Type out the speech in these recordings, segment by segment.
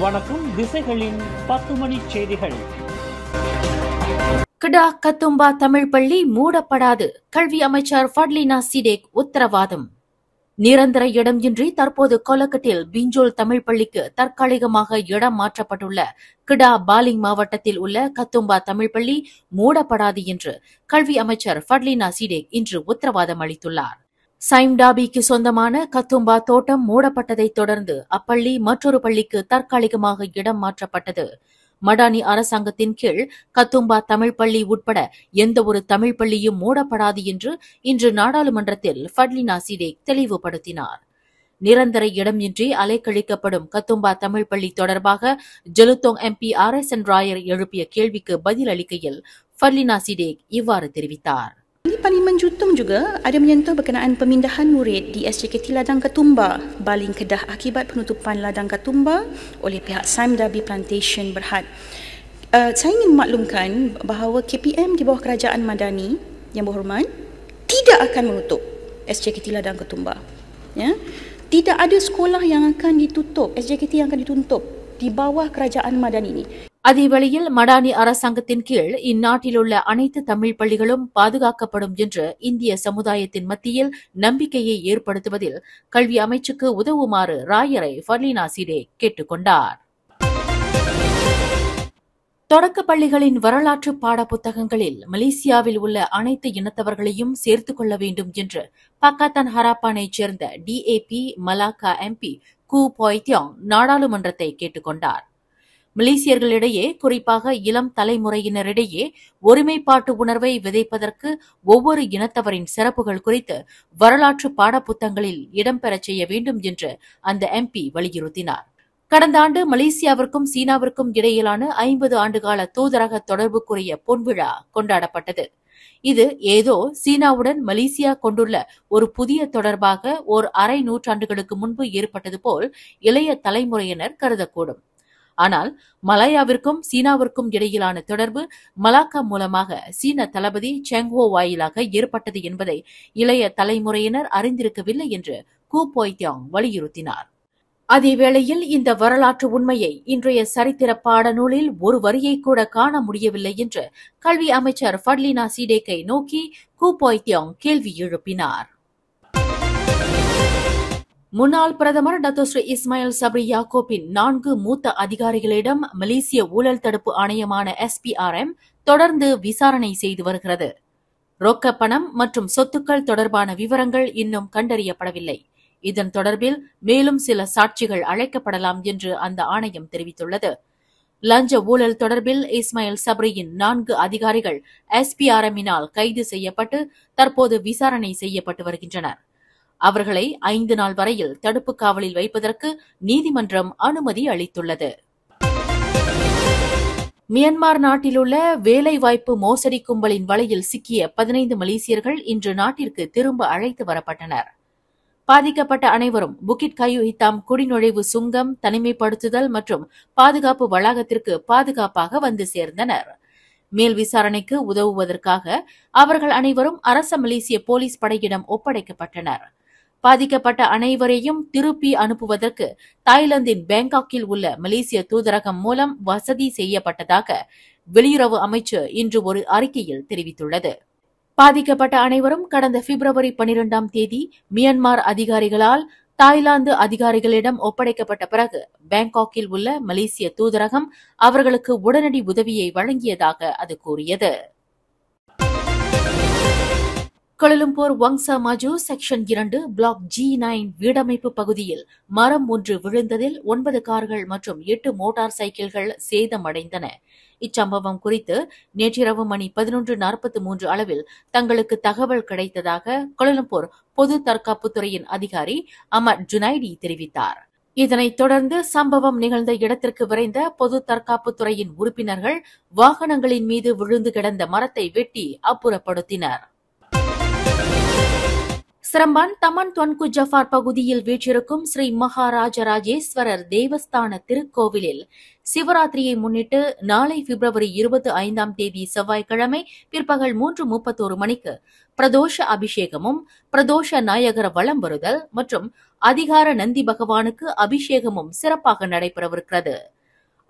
வணக்கம். திசைகளின் 10 மணி செய்திகள். கிடா கத்தும்பா தமிழ் பள்ளி மூடப்படாது. கல்வி அமைச்சர் ஃபட்லினா சிடேக் உத்தரவாதம். நிரந்தர இடம் இன்றி தற்போது கொலக்கட்டில் பிஞ்சோல் தமிழ் பள்ளிக்கு தற்காலிகமாக இடம் மாற்றப்பட்டுள்ள கிடா பாலிங் மாவட்டத்தில் உள்ள கத்தும்பா தமிழ் பள்ளி மூடப்படாது என்று கல்வி அமைச்சர் ஃபட்லினா சிடேக் இன்று உத்தரவாதம் அளித்துள்ளார். சைம்டாபிக்கு சொந்தமான கத்தும்பா தோட்டம் மூடப்பட்டதைத் தொடர்ந்து அப்பள்ளி மற்றொரு பள்ளிக்கு தற்காலிகமாக இடம் மாற்றப்பட்டது. மடானி அரசாங்கத்தின் கீழ் கத்தும்பா தமிழ் பள்ளி உட்பட எந்தவொரு தமிழ் பள்ளியும் மூடப்படாது என்று இன்று நாடாளுமன்றத்தில் ஃபட்லினா சிடேக் தெளிவுபடுத்தினார். நிரந்தர இடமின்றி அலைக்கழிக்கப்படும் கத்தும்பா தமிழ் பள்ளி தொடர்பாக ஜெலுத்தோங் MP RSN ராயர் எழுப்பிய கேள்விக்கு பதில் அளிக்கையில் ஃபட்லினா சிடேக் இவ்வாறு தெரிவித்தார். Parlimen Jutung juga ada menyentuh berkenaan pemindahan murid di SJKT Ladang Ketumbar, Baling Kedah akibat penutupan Ladang Ketumbar oleh pihak Sime-Darby Plantation Berhad. Saya ingin memaklumkan bahawa KPM di bawah Kerajaan Madani yang berhormat tidak akan menutup SJKT Ladang Ketumbar. Ya? Tidak ada sekolah yang akan ditutup, SJKT yang akan ditutup di bawah Kerajaan Madani ini. அதேவேளையில் மடானி அரசாங்கத்தின் கீழ் இந்நாட்டிலுள்ள அனைத்து தமிழ் பள்ளிகளும் பாதுகாக்கப்படும் என்று இந்திய சமுதாயத்தின் மத்தியில் நம்பிக்கையை ஏற்படுத்துவதில் கல்வி அமைச்சுக்கு உதவுமாறு ராயரை ஃபட்லினா சிடேக் கேட்டுக் கொண்டார். தொடக்கப் பள்ளிகளின் வரலாற்று பாடப்புத்தகங்களில் மலேசியாவில் உள்ள அனைத்து இனத்தவர்களையும் சேர்த்துக் கொள்ள வேண்டும் என்று பக்காத்தான் ஹராப்பானைச் சேர்ந்த DAP மலாக்கா MP கூ பாய் தியோங் நாடாளுமன்றத்தை கேட்டுக் கொண்டார். மலேசியர்களிடையே குறிப்பாக இளம் தலைமுறையினரிடையே ஒருமைப்பாட்டு உணர்வை விதைப்பதற்கு ஒவ்வொரு இனத்தவரின் சிறப்புகள் குறித்து வரலாற்று பாடப்புத்தகங்களில் இடம்பெறச் செய்ய வேண்டும் என்று அந்த MP வலியுறுத்தினார். கடந்த ஆண்டு மலேசியாவிற்கும் சீனாவிற்கும் இடையிலான 50 ஆண்டுகால தூதரக தொடர்புக்குரிய பொன்விழா கொண்டாடப்பட்டது. இது ஏதோ சீனாவுடன் மலேசியா கொண்டுள்ள ஒரு புதிய தொடர்பாக ஓர் அரை நூற்றாண்டுகளுக்கு முன்பு ஏற்பட்டது போல் இளைய தலைமுறையினர் கருதக்கூடும். ஆனால் மலாயாவிற்கும் சீனாவிற்கும் இடையிலான தொடர்பு மலாக்கா மூலமாக சீன தளபதி செங்ஹோ வாயிலாக ஏற்பட்டது என்பதை இளைய தலைமுறையினர் அறிந்திருக்கவில்லை என்று கூ பாய் தியோங் வலியுறுத்தினார். அதேவேளையில் இந்த வரலாற்று உண்மையை இன்றைய சரித்திர பாடநூலில் ஒரு வரியை கூட காண முடியவில்லை என்று கல்வி அமைச்சர் ஃபட்லினா சிடேக்கை நோக்கி கூ பாய் தியோங் கேள்வி எழுப்பினார். முன்னாள் பிரதமர் டத்தோஸ்ரீ இஸ்மாயில் சப்ரி யாக்கோப்பின் 4 மூத்த அதிகாரிகளிடம் மலேசிய ஊழல் தடுப்பு ஆணையமான SPRM தொடர்ந்து விசாரணை செய்து வருகிறது. ரொக்க பணம் மற்றும் சொத்துக்கள் தொடர்பான விவரங்கள் இன்னும் கண்டறியப்படவில்லை. இதன் தொடர்பில் மேலும் சில சாட்சிகள் அழைக்கப்படலாம் என்று அந்த ஆணையம் தெரிவித்துள்ளது. லஞ்ச ஊழல் தொடர்பில் இஸ்மாயில் சப்ரியின் 4 அதிகாரிகள் SPRM-இனால் கைது செய்யப்பட்டு தற்போது விசாரணை செய்யப்பட்டு வருகின்றனர். அவர்களை 5 நாள் வரையில் தடுப்பு காவலில் வைப்பதற்கு நீதிமன்றம் அனுமதி அளித்துள்ளது. மியான்மர் நாட்டிலுள்ள வேலைவாய்ப்பு மோசடி கும்பலின் வலையில் சிக்கிய 15 மலேசியர்கள் இன்று நாட்டிற்கு திரும்ப அழைத்து வரப்பட்டனர். பாதிக்கப்பட்ட அனைவரும் புகிட் கயு ஹித்தாம் குடிநுழைவு சுங்கம், தனிமைப்படுத்துதல் மற்றும் பாதுகாப்பு வளாகத்திற்கு பாதுகாப்பாக வந்து சேர்ந்தனர். மேல் விசாரணைக்கு உதவுவதற்காக அவர்கள் அனைவரும் அரச மலேசிய போலீஸ் படையிடம் ஒப்படைக்கப்பட்டனர். பாதிக்கப்பட்ட அனைவரையும் திருப்பி அனுப்புவதற்கு தாய்லாந்தின் பேங்காக்கில் உள்ள மலேசிய தூதரகம் மூலம் வசதி செய்யப்பட்டதாக வெளியுறவு அமைச்சு இன்று ஒரு அறிக்கையில் தெரிவித்துள்ளது. பாதிக்கப்பட்ட அனைவரும் கடந்த பிப்ரவரி 12ஆம் தேதி மியான்மர் அதிகாரிகளால் தாய்லாந்து அதிகாரிகளிடம் ஒப்படைக்கப்பட்ட பிறகு பேங்காக்கில் உள்ள மலேசிய தூதரகம் அவர்களுக்கு உடனடி உதவியை வழங்கியதாக அது கூறியது. Kuala Lumpur Wangsa Maju section 2 block G9 வீடமைப்பு பகுதியில் மரம் ஒன்று விழுந்ததில் 9 கார்கள் மற்றும் 8 மோட்டார் சைக்கிள்கள் சேதமடைந்தன. இச்சம்பவம் குறித்து நேற்றிரவு மணி 11:43 அளவில் தங்களுக்கு தகவல் கிடைத்ததாக கோலாலம்பூர் பொது தற்காப்புத்துறையின் அதிகாரி அமர் ஜுனைடி தெரிவித்தார். இதனைத் தொடர்ந்து சம்பவம் நிகழ்ந்த இடத்திற்கு விரைந்த பொது தற்காப்புத்துறையின் உறுப்பினர்கள் வாகனங்களின் மீது விழுந்து கிடந்த மரத்தை வெட்டி அப்புறப்படுத்தினர். சிரம்பான் தமன் தொன்கு ஜஃபார் பகுதியில் வீற்றிருக்கும் ஸ்ரீ மகாராஜராஜேஸ்வரர் தேவஸ்தான திருக்கோவிலில் சிவராத்திரியை முன்னிட்டு நாளை பிப்ரவரி 25ஆம் தேதி செவ்வாய்க்கிழமை பிற்பகல் 3:31 மணிக்கு பிரதோஷ அபிஷேகமும் பிரதோஷ நாயகர வலம் வருதல் மற்றும் அதிகார நந்தி பகவானுக்கு அபிஷேகமும் சிறப்பாக நடைபெறவிருக்கிறது.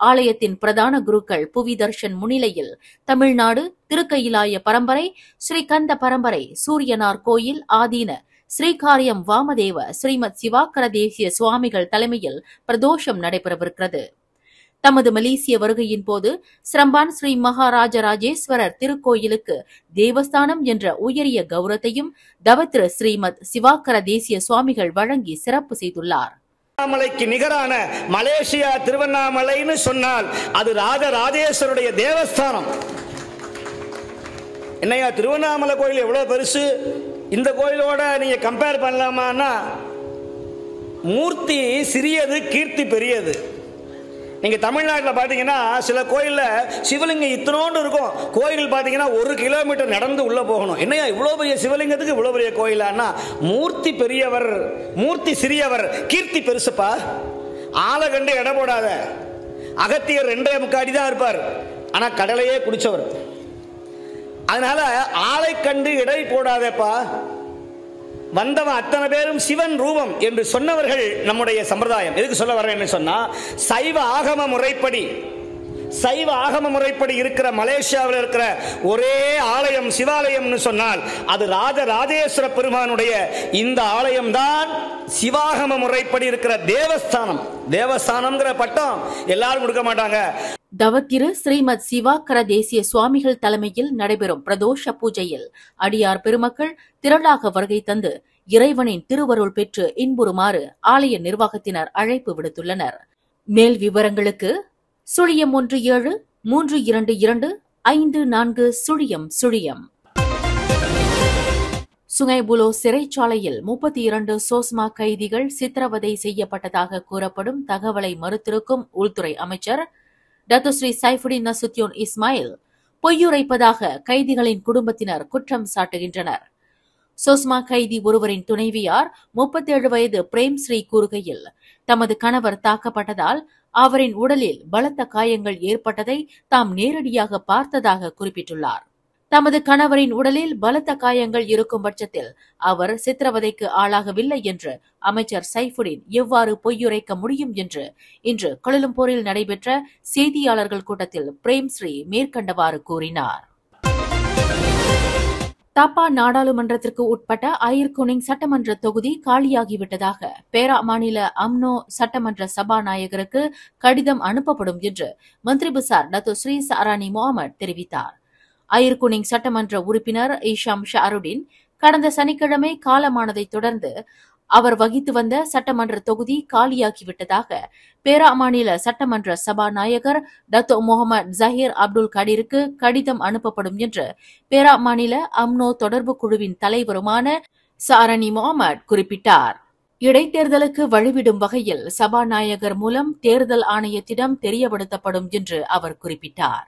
ஆலயத்தின் பிரதான குருக்கள் புவி தர்ஷன் முன்னிலையில் தமிழ்நாடு திருக்கயிலாய பரம்பரை, ஸ்ரீகந்த பரம்பரை, சூரியனார் கோயில் ஆதீன ஸ்ரீகாரியம் வாமதேவ ஸ்ரீமத் சிவாக்கர தேசிய சுவாமிகள் தலைமையில் பிரதோஷம் நடைபெறவிருக்கிறது. தமது மலேசிய வருகையின் போது சிரம்பான் ஸ்ரீ மகாராஜராஜேஸ்வரர் திருக்கோயிலுக்கு தேவஸ்தானம் என்ற உயரிய கௌரவத்தையும் தவத்திரு ஸ்ரீமத் சிவாக்கர தேசிய சுவாமிகள் வழங்கி சிறப்பு செய்துள்ளார். திருவண்ணாமலைக்கு நிகரான மலேசியா திருவண்ணாமலைன்னு சொன்னால் அது ராஜராஜேஸ்வருடைய தேவஸ்தானம். என்னையா திருவண்ணாமலை கோயில் எவ்வளவு பெருசு, இந்த கோயிலோட நீங்க கம்பேர் பண்ணலாமான்னா மூர்த்தி சிறியது, கீர்த்தி பெரியது. நீங்க தமிழ்நாட்டில் பார்த்தீங்கன்னா சில கோயிலில் சிவலிங்கம் இத்தனோண்டு இருக்கும், கோயில் பார்த்தீங்கன்னா 1 கிலோமீட்டர் நடந்து உள்ள போகணும். என்னையா இவ்வளோ பெரிய சிவலிங்கத்துக்கு இவ்வளோ பெரிய கோயிலான்னா மூர்த்தி பெரியவர், மூர்த்தி சிறியவர், கீர்த்தி பெருசுப்பா. ஆளை கண்டு எடை போடாத. அகத்தியர் 2.25 அடி தான் இருப்பார், ஆனால் கடலையே குடிச்சவர். அதனால ஆளை கண்டு எடை போடாதப்பா. வந்தவன் அத்தனை பேரும் சிவன் ரூபம் என்று சொன்னவர்கள் நம்முடைய சம்பிரதாயம். எதுக்கு சொல்ல வரேன்னு சொன்னா, சைவ ஆகம முறைப்படி இருக்கிற மலேசியாவில் இருக்கிற ஒரே ஆலயம் சிவாலயம்னு சொன்னால் அது ராஜராஜேஸ்வர பெருமானுடைய இந்த ஆலயம் தான் சிவாகம முறைப்படி இருக்கிற தேவஸ்தானம். தேவஸ்தானம்ங்கிற பட்டம் எல்லாரும் கொடுக்க மாட்டாங்க. தவத்திரு ஸ்ரீமத் சிவாக்கர தேசிய சுவாமிகள் தலைமையில் நடைபெறும் பிரதோஷ பூஜையில் அடியார் பெருமக்கள் திரளாக வருகை தந்து இறைவனின் திருவருள் பெற்று இன்புறுமாறு ஆலய நிர்வாகத்தினர் அழைப்பு விடுத்துள்ளனர். மேல் விவரங்களுக்கு 017-322-5400. சுங்கைபுலோ சிறைச்சாலையில் 32 சோஸ்மா கைதிகள் சித்திரவதை செய்யப்பட்டதாக கூறப்படும் தகவலை மறுத்திருக்கும் உள்துறை அமைச்சர் டத்து ஸ்ரீ சைஃபுடின் நசுத்யோன் இஸ்மாயில் பொய்யுரைப்பதாக கைதிகளின் குடும்பத்தினர் குற்றம் சாட்டுகின்றனர். சோஸ்மா கைதி ஒருவரின் துணைவியார் 37 வயது பிரேம்ஸ்ரீ கூறுகையில் தமது கணவர் தாக்கப்பட்டதால் அவரின் உடலில் பலத்த காயங்கள் ஏற்பட்டதை தாம் நேரடியாக பார்த்ததாக குறிப்பிட்டுள்ளார். தமது கணவரின் உடலில் பலத்த காயங்கள் இருக்கும் பட்சத்தில் அவர் சித்திரவதைக்கு ஆளாகவில்லை என்று அமைச்சர் சைஃபுடின் எவ்வாறு பொய்யுரைக்க முடியும் என்று இன்று கோலாலம்பூரில் நடைபெற்ற செய்தியாளர்கள் கூட்டத்தில் பிரேம்ஸ்ரீ மேற்கண்டவாறு கூறினார். தாப்பா நாடாளுமன்றத்திற்கு உட்பட்ட அயர்குனிங் சட்டமன்ற தொகுதி காலியாகிவிட்டதாக பேரா மாநில அம்னோ சட்டமன்ற சபாநாயகருக்கு கடிதம் அனுப்பப்படும் என்று மந்திரி பசார் டத்து ஸ்ரீ சாரானி முகமது தெரிவித்தார். அயர்குனிங் சட்டமன்ற உறுப்பினர் ஈஷாம் ஷாருடின் கடந்த சனிக்கிழமை காலமானதைத் தொடர்ந்து அவர் வகித்து வந்த சட்டமன்ற தொகுதி காலியாகிவிட்டதாக பேரா மாநில சட்டமன்ற சபாநாயகர் டத்தோ முகமது ஜஹீர் அப்துல் கடீருக்கு கடிதம் அனுப்பப்படும் என்று பேரா மாநில அம்னோ தொடர்பு குழுவின் தலைவருமான சாரணி முகமது குறிப்பிட்டார். இடைத்தேர்தலுக்கு வழிவிடும் வகையில் சபாநாயகர் மூலம் தேர்தல் ஆணையத்திடம் தெரியப்படுத்தப்படும் என்று அவர் குறிப்பிட்டார்.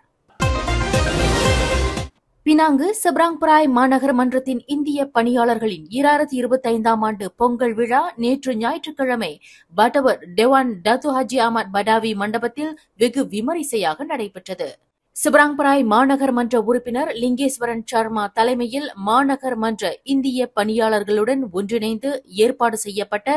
பினாங்கு செப்ராங்பராய் மாநகர மன்றத்தின் இந்திய பணியாளர்களின் 2025ஆம் ஆண்டு பொங்கல் விழா நேற்று ஞாயிற்றுக்கிழமை Butterworth Dewan Datuk Haji Ahmad Badawi மண்டபத்தில் வெகு விமரிசையாக நடைபெற்றது. செப்ராங்பராய் மாநகர் மன்ற உறுப்பினர் லிங்கேஸ்வரன் சர்மா தலைமையில் மாநகர் மன்ற இந்திய பணியாளர்களுடன் ஒன்றிணைந்து ஏற்பாடு செய்யப்பட்ட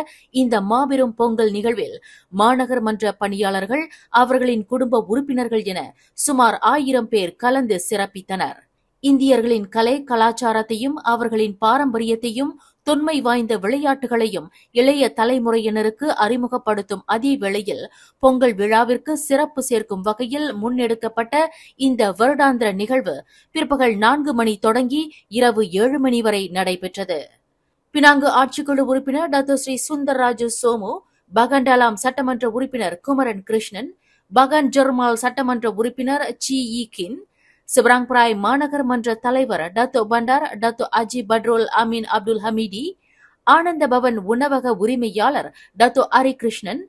இந்த மாபெரும் பொங்கல் நிகழ்வில் மாநகர் மன்ற பணியாளர்கள், அவர்களின் குடும்ப உறுப்பினர்கள் என சுமார் 1000 பேர் கலந்து சிறப்பித்தனர். இந்தியர்களின் கலை கலாச்சாரத்தையும் அவர்களின் பாரம்பரியத்தையும் தொன்மை வாய்ந்த விளையாட்டுகளையும் இளைய தலைமுறையினருக்கு அறிமுகப்படுத்தும் அதே வேளையில் பொங்கல் விழாவிற்கு சிறப்பு சேர்க்கும் வகையில் முன்னெடுக்கப்பட்ட இந்த வருடாந்திர நிகழ்வு பிற்பகல் 4 மணி தொடங்கி இரவு 7 மணி வரை நடைபெற்றது. பினாங்கு ஆட்சிக்குழு உறுப்பினர் டத்து ஸ்ரீ சுந்தர்ராஜு சோமு, பகண்டாலாம் சட்டமன்ற உறுப்பினர் குமரன் கிருஷ்ணன், பகன் ஜெர்மால் சட்டமன்ற உறுப்பினர் சி இ கின், செப்ராங்பராய் மாநகர் மன்ற தலைவர் டத்து பண்டார் டத்து அஜி பட்ரோல் அமீன் அப்துல் ஹமீடி, ஆனந்த பவன் உணவக உரிமையாளர் டத்து அரி கிருஷ்ணன்,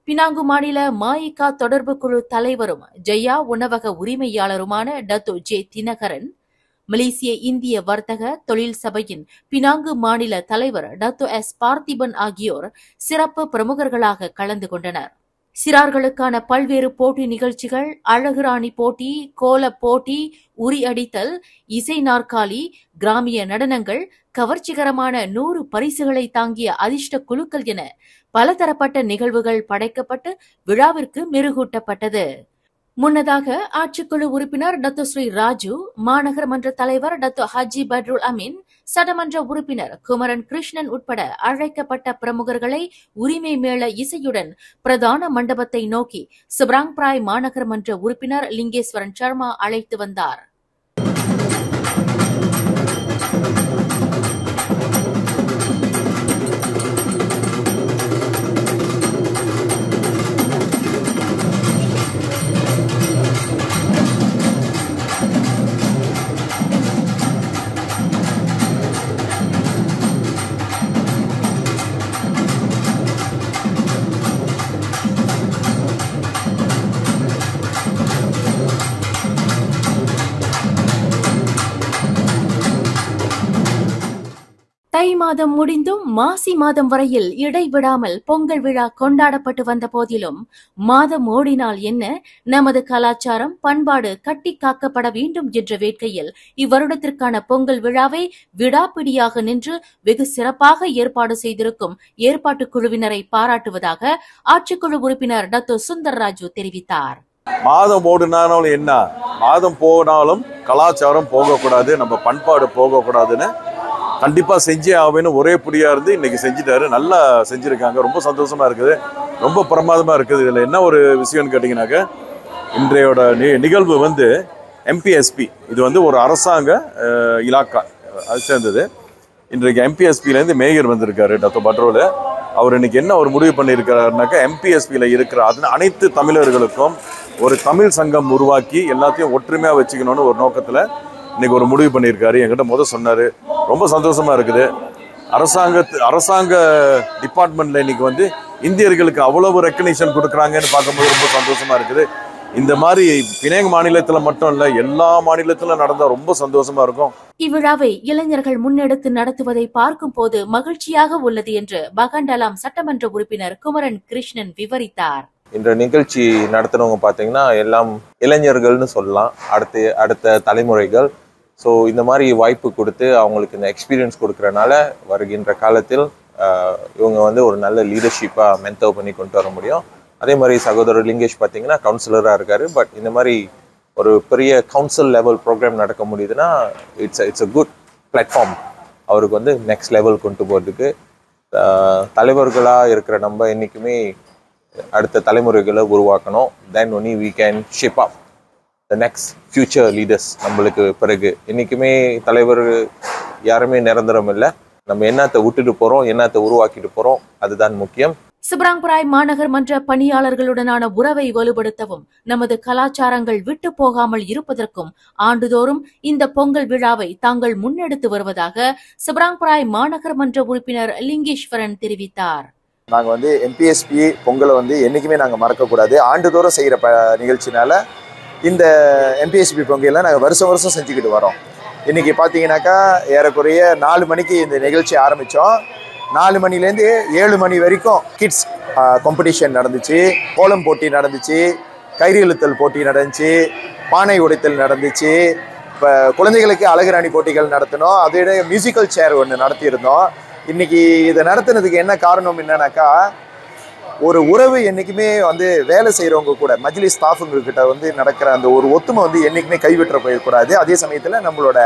பினாங்கு மாநில மாயிகா தொடர்பு குழு தலைவரும் ஜெயா உணவக உரிமையாளருமான டத்து ஜே தினகரன், மலேசிய இந்திய வர்த்தக தொழில் சபையின் பினாங்கு மாநில தலைவர் டத்தோ எஸ் பார்த்திபன் ஆகியோர் சிறப்பு பிரமுகர்களாக கலந்து கொண்டனர். சிறார்களுக்கான பல்வேறு போட்டி நிகழ்ச்சிகள், அழகுராணி போட்டி, கோலப் போட்டி, உரி அடித்தல், இசை நாற்காலி, கிராமிய நடனங்கள், கவர்ச்சிகரமான 100 பரிசுகளை தாங்கிய அதிர்ஷ்ட குழுக்கள் என பலதரப்பட்ட நிகழ்வுகள் படைக்கப்பட்டு விழாவிற்கு மெருகூட்டப்பட்டது. முன்னதாக ஆட்சிக்குழு உறுப்பினர் டத்தோ ஸ்ரீ ராஜு, மாநகர மன்ற தலைவர் டத்தோ ஹாஜி பட்ருல் அமீன், சட்டமன்ற உறுப்பினர் குமரன் கிருஷ்ணன் உட்பட அழைக்கப்பட்ட பிரமுகர்களை உரிமை மேள இசையுடன் பிரதான மண்டபத்தை நோக்கி சப்ராங் பிராய் மாநகர மன்ற உறுப்பினர் லிங்கேஸ்வரன் சர்மா அழைத்து வந்தார். தை மாதம் முடிந்தும் மாசி மாதம் வரையில் இடைவிடாமல் பொங்கல் விழா கொண்டாடப்பட்டு வந்த போதிலும் மாதம் ஓடினால் என்ன, நமது கலாச்சாரம் பண்பாடு கட்டி காக்கப்பட வேண்டும் என்ற வேட்கையில் இவ்வருடத்திற்கான பொங்கல் விழாவை விடாப்பிடியாக நின்று வெகு சிறப்பாக ஏற்பாடு செய்திருக்கும் ஏற்பாட்டுக் குழுவினரை பாராட்டுவதாக ஆட்சிக்குழு உறுப்பினர் டத்தோ சுந்தர்ராஜு தெரிவித்தார். மாதம் ஓடினாலும் என்ன, மாதம் போனாலும் கலாச்சாரம் போகக்கூடாது, நம்ம பண்பாடு போகக்கூடாதுன்னு கண்டிப்பா செஞ்சே ஆவேன்னு ஒரே புடியா இருந்து இன்னைக்கு செஞ்சுட்டாரு. நல்லா செஞ்சிருக்காங்க. ரொம்ப சந்தோஷமா இருக்குது, ரொம்ப பிரமாதமா இருக்குது. இதுல என்ன ஒரு விஷயம்னு கேட்டீங்கன்னாக்க, இன்றையோட நிகழ்வு வந்து MPSP, இது வந்து ஒரு அரசாங்க இலாக்கா அது சேர்ந்தது. இன்றைக்கு MPSPலேருந்து மேயர் வந்திருக்காரு டத்தோ பட்ரோல். அவர் இன்னைக்கு என்ன ஒரு முடிவு பண்ணியிருக்கிறாருனாக்கா, MPSPயில் இருக்கிற அனைத்து தமிழர்களுக்கும் ஒரு தமிழ் சங்கம் உருவாக்கி எல்லாத்தையும் ஒற்றுமையாக வச்சுக்கணும்னு ஒரு நோக்கத்தில் இன்னைக்கு ஒரு முடிவு பண்ணியிருக்காரு. என்கிட்ட சொன்னார். ரொம்ப சந்தோஷமா இருக்குது. அரசாங்க டிபார்ட்மெண்ட்ல இன்னைக்கு வந்து இந்தியர்களுக்கு அவ்வளவு ரெக்கக்னிஷன் கொடுக்குறாங்கன்னு பார்க்கும்போது ரொம்ப சந்தோஷமா இருக்குது. இந்த மாதிரி பினாங் மாநிலத்தில் மட்டும் இல்ல, எல்லா மாநிலத்திலும் நடந்தா ரொம்ப சந்தோஷமா இருக்கும். இவ்விழாவை இளைஞர்கள் முன்னெடுத்து நடத்துவதை பார்க்கும் போது மகிழ்ச்சியாக உள்ளது என்று பகண்டலாம் சட்டமன்ற உறுப்பினர் குமரன் கிருஷ்ணன் விவரித்தார். இந்த நிகழ்ச்சி நடத்தினவங்க பார்த்தீங்கன்னா எல்லாம் இளைஞர்கள்னு சொல்லலாம், அடுத்த தலைமுறைகள். ஸோ இந்த மாதிரி வாய்ப்பு கொடுத்து அவங்களுக்கு இந்த எக்ஸ்பீரியன்ஸ் கொடுக்குறனால வருகின்ற காலத்தில் இவங்க வந்து ஒரு நல்ல லீடர்ஷிப்பாக மென்டர் பண்ணி கொண்டு வர முடியும். அதே மாதிரி சகோதரர் லிங்கேஷ் பார்த்தீங்கன்னா கவுன்சிலராக இருக்கார். பட் இந்த மாதிரி ஒரு பெரிய கவுன்சில் லெவல் ப்ரோக்ராம் நடக்க முடியுதுன்னா இட்ஸ் அ குட் பிளாட்ஃபார்ம் அவருக்கு வந்து நெக்ஸ்ட் லெவல் கொண்டு போகிறதுக்கு. தலைவர்களாக இருக்கிற நம்ம என்றைக்குமே அடுத்த தலைமுறைகளை உருவாக்கணும். Then only we can shape up the next future leaders. நம்மளுக்கு பிறகு என்றைக்குமே தலைவர் யாருமே நிரந்தரம் இல்லை. நம்ம என்னத்தை விட்டுட்டு போகிறோம், என்னத்தை உருவாக்கிட்டு போகிறோம், அதுதான் முக்கியம். சப்ராங் பிராய் மாநகர் மன்ற பணியாளர்களுடனான உறவை வலுப்படுத்தவும் நமது கலாச்சாரங்கள் விட்டு போகாமல் இருப்பதற்கும் ஆண்டுதோறும் இந்த பொங்கல் விழாவை தாங்கள் முன்னெடுத்து வருவதாக சப்ராங் பிராய் மாநகர் மன்ற உறுப்பினர் லிங்கேஸ்வரன் தெரிவித்தார். நாங்கள் வந்து MPSP பொங்கலை வந்து என்றைக்குமே நாங்கள் மறக்கக்கூடாது. ஆண்டுதோறும் செய்கிற நிகழ்ச்சினால இந்த MPSP பொங்கலை நாங்கள் வருஷம் செஞ்சுக்கிட்டு வரோம். இன்றைக்கி பார்த்தீங்கன்னாக்கா ஏறக்குறைய 4 மணிக்கு இந்த நிகழ்ச்சி ஆரம்பித்தோம். 4 மணிலேருந்து 7 மணி வரைக்கும் கிட்ஸ் காம்படிஷன் நடந்துச்சு, கோலம் போட்டி நடந்துச்சு, கயிறு இழுத்தல் போட்டி நடந்துச்சு, பானை உடைத்தல் நடந்துச்சு. இப்போ குழந்தைகளுக்கு அழகுராணி போட்டிகள் நடத்தினோம். அதோட மியூசிக்கல் சேர் ஒன்று நடத்தியிருந்தோம். இன்றைக்கி இதை நடத்துனதுக்கு என்ன காரணம் என்னன்னாக்கா, ஒரு உறவு என்றைக்குமே வந்து வேலை செய்கிறவங்க கூட மஜ்லிஸ் ஸ்டாஃபுங்கக்கிட்ட வந்து நடக்கிற அந்த ஒரு ஒத்துமை வந்து என்றைக்குமே கைவிட்ட போயிடக்கூடாது. அதே சமயத்தில் நம்மளோட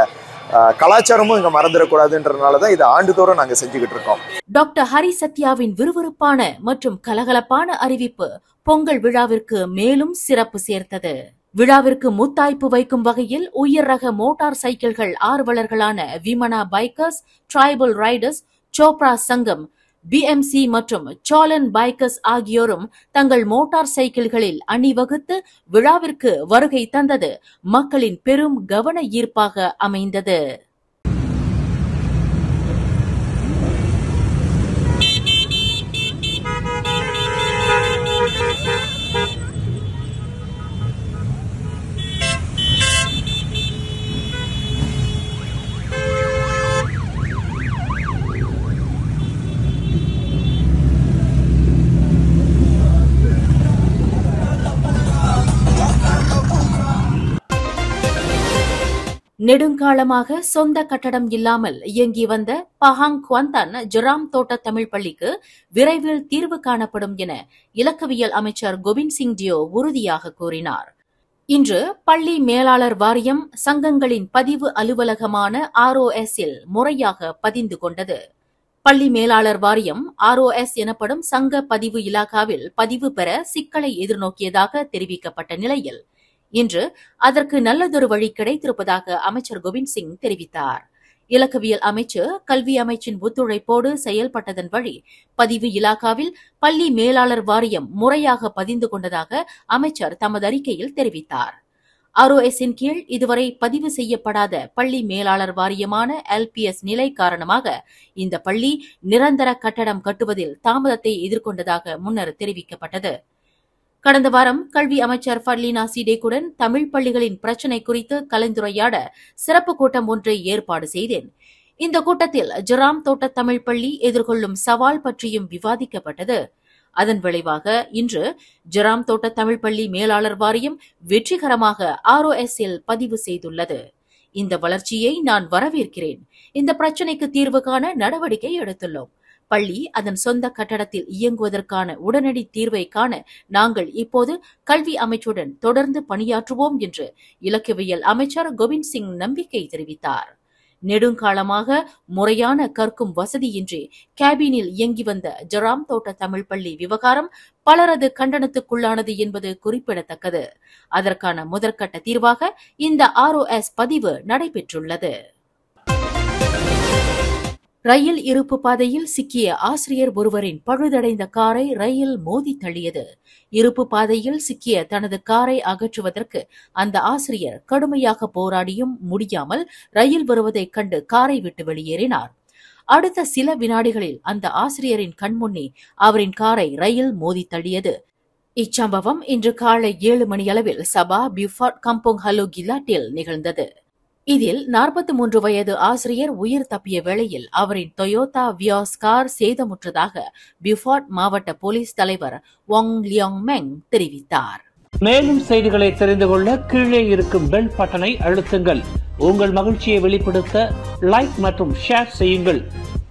கலாச்சாரமும் இங்கே மறந்துடக்கூடாதுன்றதுனால தான் இதை ஆண்டுதோறும் நாங்கள் செஞ்சுக்கிட்டு இருக்கோம். டாக்டர் ஹரி சத்யாவின் விறுவிறுப்பான மற்றும் கலகலப்பான அறிவிப்பு பொங்கல் விழாவிற்கு மேலும் சிறப்பு சேர்த்தது. விழாவிற்கு முத்தாய்ப்பு வைக்கும் வகையில் உயர் ரக மோட்டார் சைக்கிள்கள் ஆர்வலர்களான விமனா பைக்கர்ஸ், டிரைபல் ரைடர்ஸ், சோப்ரா சங்கம், BMC மற்றும் சோலன் பைக்கர்ஸ் ஆகியோரும் தங்கள் மோட்டார் சைக்கிள்களில் அணிவகுத்து விழாவிற்கு வருகை தந்தது மக்களின் பெரும் கவன ஈர்ப்பாக அமைந்தது. நெடுங்காலமாக சொந்த கட்டடம் இல்லாமல் இயங்கி வந்த பஹாங் குவாந்தான் ஜெராம் தோட்ட தமிழ் பள்ளிக்கு விரைவில் தீர்வு காணப்படும் என இலக்கவியல் அமைச்சர் கோவிந்த் சிங் டியோ உறுதியாக கூறினார். இன்று பள்ளி மேலாளர் வாரியம் சங்கங்களின் பதிவு அலுவலகமான ROS இல் முறையாக பதிந்து கொண்டது. பள்ளி மேலாளர் வாரியம் ROS எனப்படும் சங்க பதிவு இலாகாவில் பதிவு பெற சிக்கலை எதிர்நோக்கியதாக தெரிவிக்கப்பட்ட நிலையில் இன்று அதற்கு நல்லதொரு வழி கிடைத்திருப்பதாக அமைச்சர் கோவிந்த் சிங் தெரிவித்தார். இலக்கவியல் அமைச்சு கல்வி அமைச்சின் ஒத்துழைப்போடு செயல்பட்டதன் வழி பதிவு இலாகாவில் பள்ளி மேலாளர் வாரியம் முறையாக பதிந்து கொண்டதாக அமைச்சர் தமது அறிக்கையில் தெரிவித்தார். ROSஇன் கீழ் இதுவரை பதிவு செய்யப்படாத பள்ளி மேலாளர் வாரியமான LPS நிலை காரணமாக இந்த பள்ளி நிரந்தர கட்டடம் கட்டுவதில் தாமதத்தை எதிர்கொண்டதாக முன்னர் தெரிவிக்கப்பட்டது. கடந்த வாரம் கல்வி அமைச்சர் ஃபர்லீனா சீடேக்குடன் தமிழ் பள்ளிகளின் பிரச்சினை குறித்து கலந்துரையாட சிறப்பு கூட்டம் ஒன்றை ஏற்பாடு செய்தேன். இந்த கூட்டத்தில் ஜெராம் தோட்ட தமிழ் பள்ளி எதிர்கொள்ளும் சவால் பற்றியும் விவாதிக்கப்பட்டது. அதன் விளைவாக இன்று ஜெராம் தோட்ட தமிழ் பள்ளி மேலாளர் வாரியம் வெற்றிகரமாக ROS இல் பதிவு செய்துள்ளது. இந்த வளர்ச்சியை நான் வரவேற்கிறேன். இந்த பிரச்சினைக்கு தீர்வு காண நடவடிக்கை எடுத்துள்ளோம். பள்ளி அதன் சொந்த கட்டடத்தில் இயங்குவதற்கான உடனடி தீர்வை காண நாங்கள் இப்போது கல்வி அமைச்சுடன் தொடர்ந்து பணியாற்றுவோம் என்று இலக்கியவியல் அமைச்சர் கோவிந்த் சிங் நம்பிக்கை தெரிவித்தார். நெடுங்காலமாக முறையான கற்கும் வசதியின்றி கேபினில் இயங்கி வந்த ஜெராம் தோட்ட தமிழ் பள்ளி விவகாரம் பலரது கண்டனத்துக்குள்ளானது என்பது குறிப்பிடத்தக்கது. அதற்கான முதற்கட்ட தீர்வாக இந்த ROS பதிவு நடைபெற்றுள்ளது. ரயில் இருப்பு பாதையில் சிக்கிய ஆசிரியர் ஒருவரின் பழுதடைந்த காரை ரயில் மோதி தள்ளியது. இருப்பு பாதையில் சிக்கிய தனது காரை அகற்றுவதற்கு அந்த ஆசிரியர் கடுமையாக போராடியும் முடியாமல் ரயில் வருவதைக் கண்டு காரை விட்டு வெளியேறினார். அடுத்த சில வினாடிகளில் அந்த ஆசிரியரின் கண்முன்னே அவரின் காரை ரயில் மோதி தள்ளியது. இச்சம்பவம் இன்று காலை 7 மணியளவில் சபா பியூஃபார்ட் கம்போங் ஹலோ கிலாட்டில் நிகழ்ந்தது. இதில் 43 வயது ஆசிரியர் உயிர் தப்பிய வேளையில் அவரின் டொயோட்டா வியாஸ் கார் சேதமுற்றதாக பியூஃபார்ட் மாவட்ட போலீஸ் தலைவர் வாங் லியாங் மெங் தெரிவித்தார். மேலும் செய்திகளை தெரிந்து கொள்ள கீழே இருக்கும் பெல் பட்டனை அழுத்துங்கள். உங்கள் மகிழ்ச்சியை வெளிப்படுத்த லைக் மற்றும் ஷேர் செய்யுங்கள்.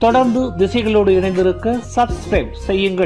தொடர்ந்து திசைகளோடு இணைந்திருக்க சப்ஸ்கிரைப் செய்யுங்கள்.